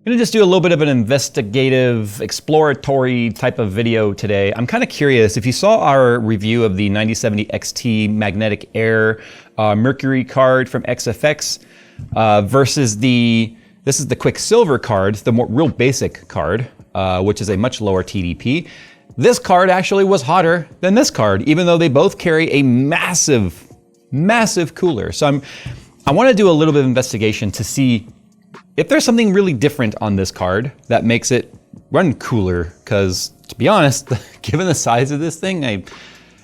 I'm gonna just do a little bit of an investigative, exploratory type of video today. I'm kind of curious, if you saw our review of the 9070 XT Magnetic Air Mercury card from XFX versus this is the Quicksilver card, the more real basic card, which is a much lower TDP. This card actually was hotter than this card, even though they both carry a massive, massive cooler. So I wanna do a little bit of investigation to see if there's something really different on this card that makes it run cooler, because to be honest, given the size of this thing, I'm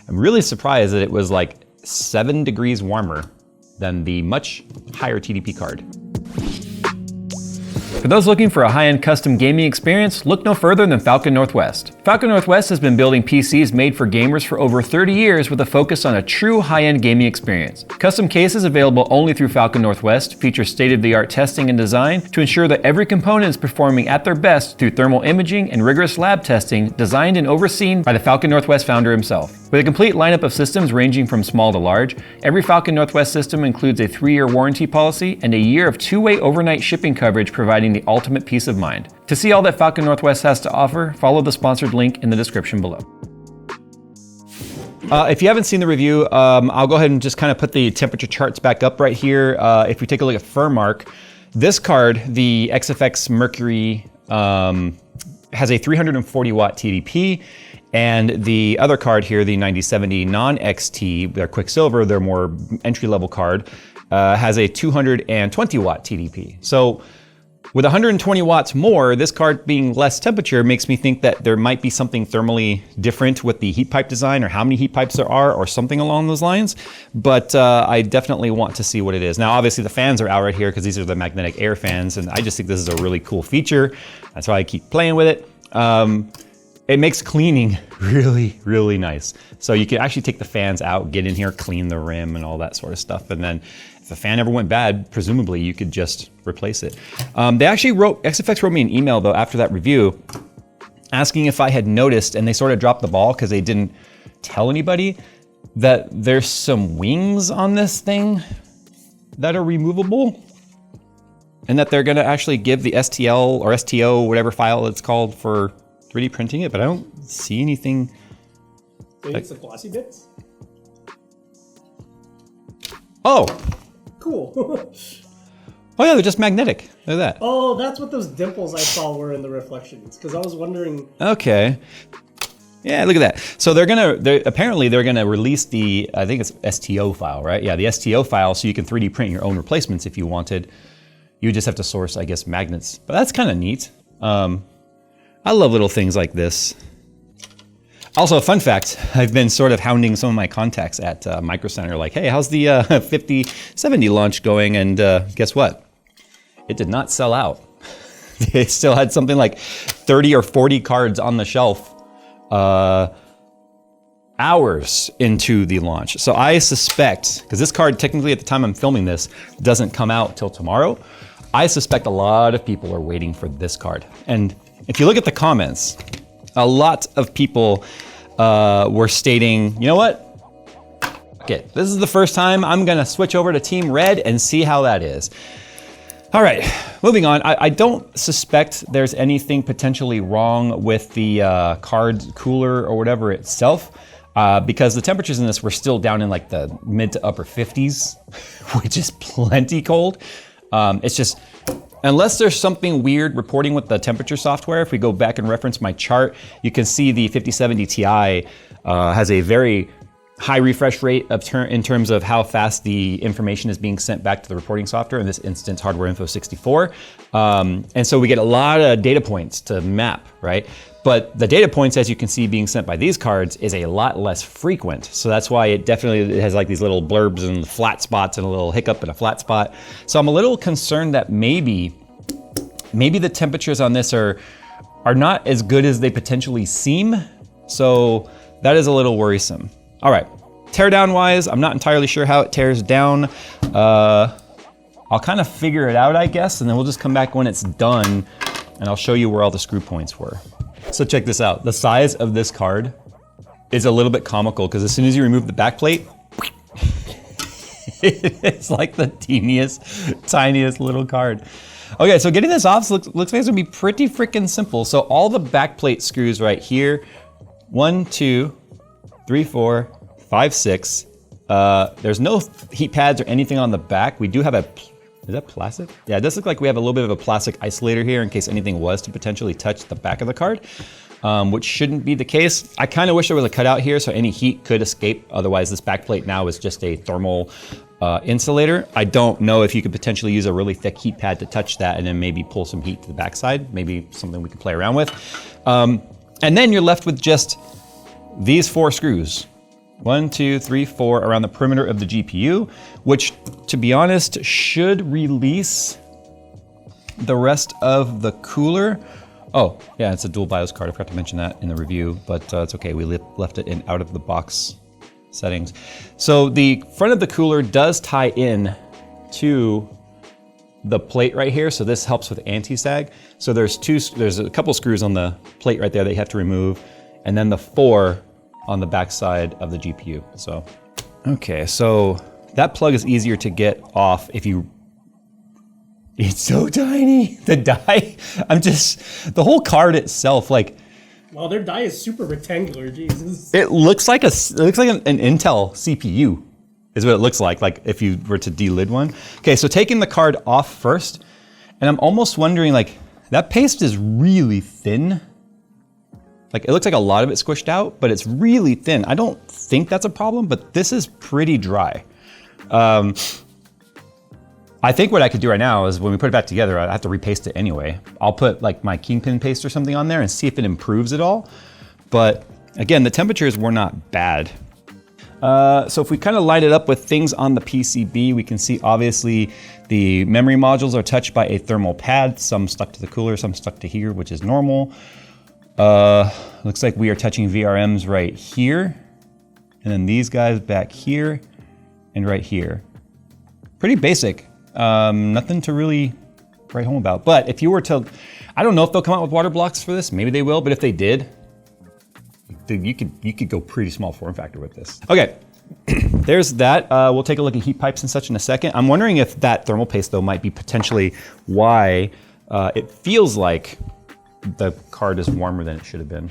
really surprised that it was like 7 degrees warmer than the much higher TDP card. For those looking for a high-end custom gaming experience, look no further than Falcon Northwest. Falcon Northwest has been building PCs made for gamers for over 30 years with a focus on a true high-end gaming experience. Custom cases available only through Falcon Northwest feature state-of-the-art testing and design to ensure that every component is performing at their best through thermal imaging and rigorous lab testing designed and overseen by the Falcon Northwest founder himself. With a complete lineup of systems ranging from small to large, every Falcon Northwest system includes a 3-year warranty policy and a year of 2-way overnight shipping coverage, providing the ultimate peace of mind. To see all that Falcon Northwest has to offer, follow the sponsored link in the description below. If you haven't seen the review, I'll go ahead and just kind of put the temperature charts back up right here. If we take a look at Furmark, this card, the XFX Mercury, has a 340 watt TDP. And the other card here, the 9070 non-XT, their Quicksilver, their more entry-level card, has a 220 watt TDP. So with 120 watts more, this card being less temperature makes me think that there might be something thermally different with the heat pipe design, or how many heat pipes there are, or something along those lines. But I definitely want to see what it is. Now, obviously the fans are out right here because these are the magnetic air fans, and I just think this is a really cool feature. That's why I keep playing with it. It makes cleaning really, really nice. So you can actually take the fans out, get in here, clean the rim and all that sort of stuff. And then if the fan ever went bad, presumably you could just replace it. XFX wrote me an email though after that review asking if I had noticed, and they sort of dropped the ball because they didn't tell anybody, that there's some wings on this thing that are removable, and that they're gonna actually give the STL or STO, whatever file it's called, for 3D printing it, but I don't see anything. Maybe it's the glossy bits? Oh! Cool. Oh yeah, they're just magnetic. Look at that. Oh, that's what those dimples I saw were in the reflections, because I was wondering. Okay. Yeah, look at that. So apparently they're gonna release the, I think it's STO file, right? Yeah, the STO file, so you can 3D print your own replacements if you wanted. You would just have to source, I guess, magnets. But that's kind of neat. I love little things like this. Also, a fun fact, I've been sort of hounding some of my contacts at Micro Center, like, hey, how's the 5070 launch going? And guess what? It did not sell out. They still had something like 30 or 40 cards on the shelf hours into the launch. So I suspect, because this card technically at the time I'm filming this doesn't come out till tomorrow, I suspect a lot of people are waiting for this card. And if you look at the comments, a lot of people were stating, you know what? Okay, this is the first time I'm gonna switch over to Team Red and see how that is. All right, moving on. I don't suspect there's anything potentially wrong with the card cooler or whatever itself, because the temperatures in this were still down in like the mid to upper 50s, which is plenty cold. It's just, unless there's something weird reporting with the temperature software, if we go back and reference my chart, you can see the 5070 Ti has a very high refresh rate in terms of how fast the information is being sent back to the reporting software, in this instance, Hardware Info 64. And so we get a lot of data points to map, right? But the data points, as you can see, being sent by these cards is a lot less frequent. So that's why it definitely has like these little blurbs and flat spots and a little hiccup and a flat spot. So I'm a little concerned that maybe the temperatures on this are not as good as they potentially seem. So that is a little worrisome. All right, teardown wise, I'm not entirely sure how it tears down. I'll kind of figure it out, I guess, and then we'll just come back when it's done and I'll show you where all the screw points were. So check this out. The size of this card is a little bit comical because as soon as you remove the back plate, it's like the teeniest, tiniest little card. Okay, so getting this off looks like it's gonna be pretty freaking simple. So all the backplate screws right here, 1, 2, 3, 4, 5, 6. There's no heat pads or anything on the back. We do have is that plastic? Yeah, it does look like we have a little bit of a plastic isolator here in case anything was to potentially touch the back of the card, which shouldn't be the case. I kind of wish there was a cutout here so any heat could escape. Otherwise, this backplate now is just a thermal insulator. I don't know if you could potentially use a really thick heat pad to touch that and then maybe pull some heat to the backside. Maybe something we could play around with. And then you're left with just these 4 screws. 1, 2, 3, 4 around the perimeter of the GPU, which, to be honest, should release the rest of the cooler. Oh, yeah, it's a dual BIOS card. I forgot to mention that in the review, but it's okay. We left it in out of the box settings. So the front of the cooler does tie in to the plate right here. So this helps with anti-sag. So there's a couple screws on the plate right there that you have to remove, and then the 4 on the back side of the GPU. So, okay, so that plug is easier to get off if you, it's so tiny, the die. The whole card itself, like. Well, their die is super rectangular, Jesus. It looks like an Intel CPU is what it looks like if you were to delid one. Okay, so taking the card off first, and I'm almost wondering, like, that paste is really thin. Like, it looks like a lot of it squished out, but it's really thin. I don't think that's a problem, but this is pretty dry. I think what I could do right now is when we put it back together, I have to repaste it anyway. I'll put like my kingpin paste or something on there and see if it improves at all. But again, the temperatures were not bad. So if we kind of line it up with things on the PCB, we can see obviously the memory modules are touched by a thermal pad. Some stuck to the cooler, some stuck to here, which is normal. Looks like we are touching VRMs right here. And then these guys back here and right here. Pretty basic. Nothing to really write home about. But if you were to, I don't know if they'll come out with water blocks for this. Maybe they will, but if they did, you could go pretty small form factor with this. Okay, there's that. We'll take a look at heat pipes and such in a second. I'm wondering if that thermal paste though might be potentially why it feels like the card is warmer than it should have been.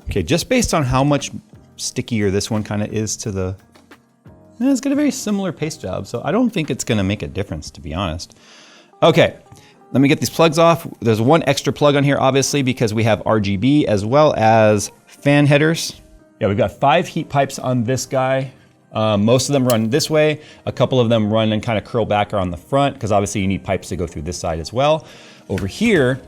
Okay, just based on how much stickier this one kind of is to the, it's got a very similar paste job, so I don't think it's gonna make a difference, to be honest. Okay, let me get these plugs off. There's one extra plug on here, obviously, because we have RGB as well as fan headers. Yeah, we've got 5 heat pipes on this guy. Most of them run this way. A couple of them run and kind of curl back or on the front, because obviously you need pipes to go through this side as well. Over here,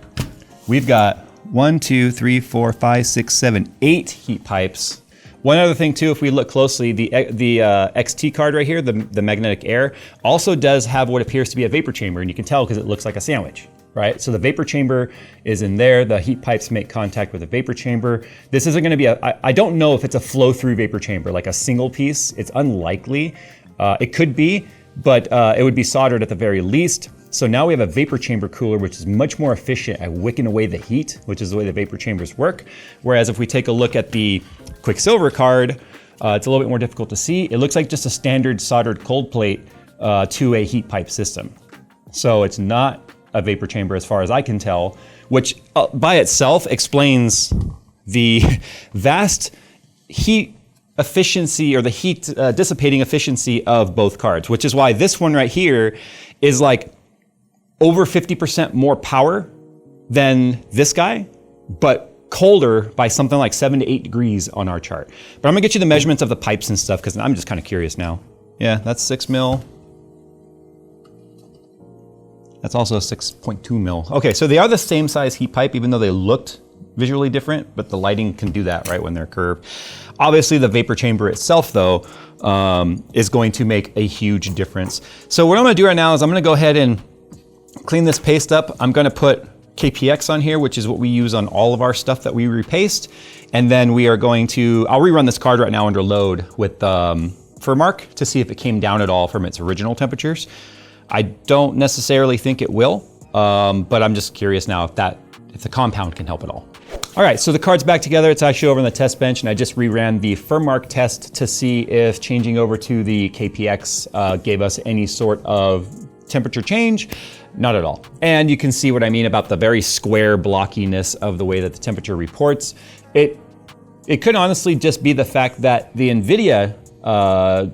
we've got 1, 2, 3, 4, 5, 6, 7, 8 heat pipes. One other thing too, if we look closely, the XT card right here, the magnetic air, also does have what appears to be a vapor chamber, and you can tell because it looks like a sandwich, right? So the vapor chamber is in there. The heat pipes make contact with the vapor chamber. This isn't gonna be I don't know if it's a flow-through vapor chamber, like a single piece. It's unlikely. It could be, but it would be soldered at the very least. So now we have a vapor chamber cooler, which is much more efficient at wicking away the heat, which is the way the vapor chambers work. Whereas if we take a look at the Quicksilver card, it's a little bit more difficult to see. It looks like just a standard soldered cold plate to a heat pipe system. So it's not a vapor chamber as far as I can tell, which by itself explains the vast heat efficiency or the heat dissipating efficiency of both cards, which is why this one right here is like over 50% more power than this guy, but colder by something like 7 to 8 degrees on our chart. But I'm gonna get you the measurements of the pipes and stuff because I'm just kind of curious now. Yeah, that's 6 mil. That's also 6.2 mil. Okay, so they are the same size heat pipe, even though they looked visually different, but the lighting can do that, right, when they're curved. Obviously, the vapor chamber itself, though, is going to make a huge difference. So what I'm gonna do right now is I'm gonna go ahead and clean this paste up. I'm gonna put KPX on here, which is what we use on all of our stuff that we repaste. And then we are going to, I'll rerun this card right now under load with Furmark to see if it came down at all from its original temperatures. I don't necessarily think it will, but I'm just curious now if the compound can help at all. All right, so the card's back together. It's actually over on the test bench, and I just reran the Furmark test to see if changing over to the KPX gave us any sort of temperature change. not at all. And you can see what I mean about the very square blockiness of the way that the temperature reports. It could honestly just be the fact that the NVIDIA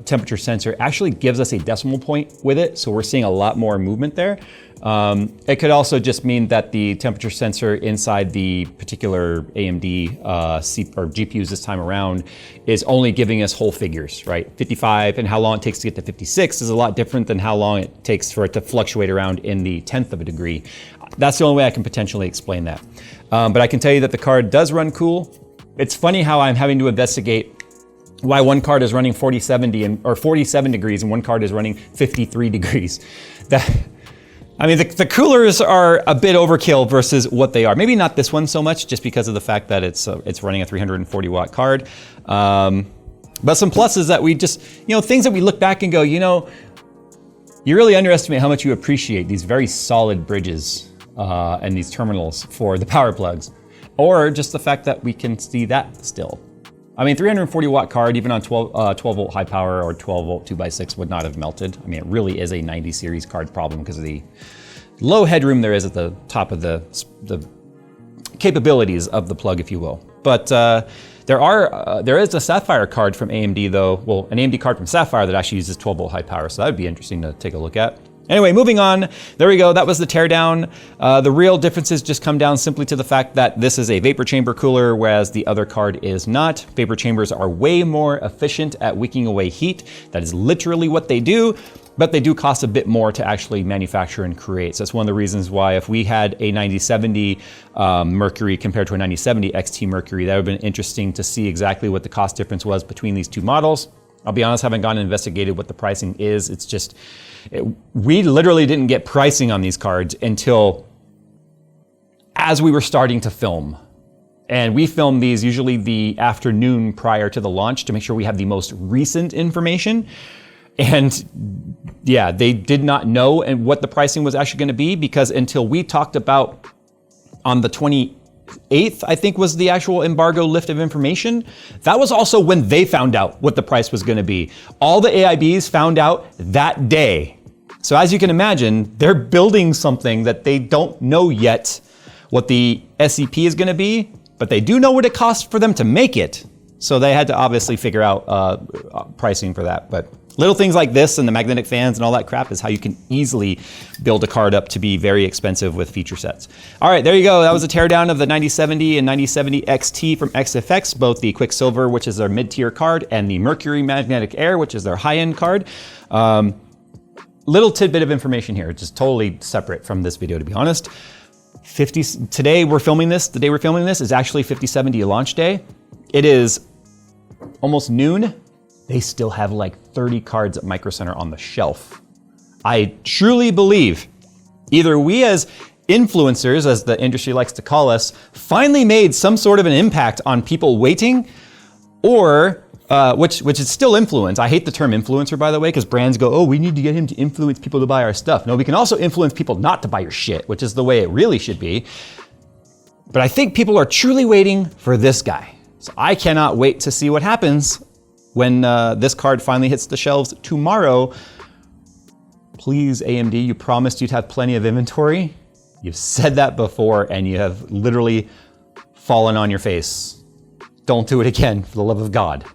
temperature sensor actually gives us a decimal point with it, so we're seeing a lot more movement there. It could also just mean that the temperature sensor inside the particular AMD GPUs this time around is only giving us whole figures, right? 55, and how long it takes to get to 56 is a lot different than how long it takes for it to fluctuate around in the 1/10 of a degree. That's the only way I can potentially explain that. But I can tell you that the card does run cool. It's funny how I'm having to investigate why one card is running 47 degrees and one card is running 53 degrees. The coolers are a bit overkill versus what they are. Maybe not this one so much, just because of the fact that it's running a 340 watt card. But some pluses that we just, things that we look back and go, you really underestimate how much you appreciate these very solid bridges and these terminals for the power plugs. Or just the fact that we can see that still. 340 watt card, even on 12 volt high power or 12 volt 2x6 would not have melted. It really is a 90 series card problem because of the low headroom there is at the top of the capabilities of the plug, if you will. But there is a Sapphire card from AMD though, well, an AMD card from Sapphire that actually uses 12 volt high power, so that would be interesting to take a look at. Anyway, moving on, there we go, that was the teardown. The real differences just come down simply to the fact that this is a vapor chamber cooler, whereas the other card is not. Vapor chambers are way more efficient at wicking away heat. That is literally what they do, but they do cost a bit more to actually manufacture and create. So that's one of the reasons why if we had a 9070 Mercury compared to a 9070 XT Mercury, that would have been interesting to see exactly what the cost difference was between these two models. I'll be honest, I haven't gone and investigated what the pricing is. It's just, we literally didn't get pricing on these cards until as we were starting to film. And we film these usually the afternoon prior to the launch to make sure we have the most recent information. And yeah, they did not know what the pricing was actually going to be, because until we talked about on the 28th, I think was the actual embargo lift of information. That was also when they found out what the price was going to be. All the AIBs found out that day. So as you can imagine, they're building something that they don't know yet what the SEP is going to be, but they do know what it costs for them to make it. So they had to obviously figure out pricing for that. But little things like this and the magnetic fans and all that crap is how you can easily build a card up to be very expensive with feature sets. All right, there you go. That was a teardown of the 9070 and 9070 XT from XFX, both the Quicksilver, which is their mid-tier card, and the Mercury Magnetic Air, which is their high-end card. Little tidbit of information here, just totally separate from this video, to be honest. Today we're filming this, the day we're filming this is actually 5070 launch day. It is almost noon. They still have like 30 cards at Micro Center on the shelf. I truly believe either we as influencers, as the industry likes to call us, finally made some sort of an impact on people waiting, or which is still influence. I hate the term influencer, by the way, because brands go, oh, we need to get him to influence people to buy our stuff. No, we can also influence people not to buy your shit, which is the way it really should be. But I think people are truly waiting for this guy. So I cannot wait to see what happens when this card finally hits the shelves tomorrow. Please, AMD, you promised you'd have plenty of inventory. You've said that before and you have literally fallen on your face. Don't do it again, for the love of God.